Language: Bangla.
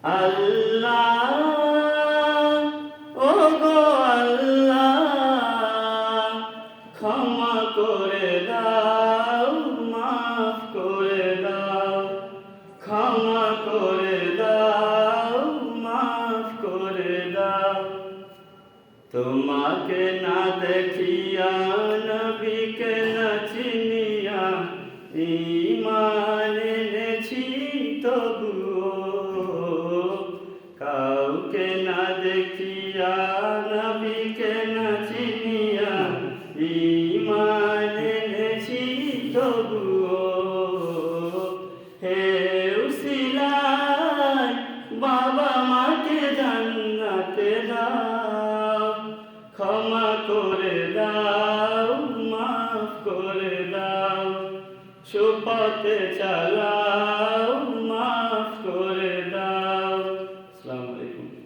আল্লাহ ও গো আল্লাহ, ক্ষমা করে দাও, মাফ করে দাও, ক্ষমা করে দাও, মাফ করে দাও। তোমাকে না দেখিয়া, নবীকে না চিনিয়া, ঈমান এনেছি তবুও। কাউকে না দেখিয়া, নবীকে না চিনিয়া, ঈমান এনেছি তবুও। হে উসিলায় বাবা মাকে জান্নাতে দাও, ক্ষমা করে দাও, মাফ করে দাও, সুপথে চালাও।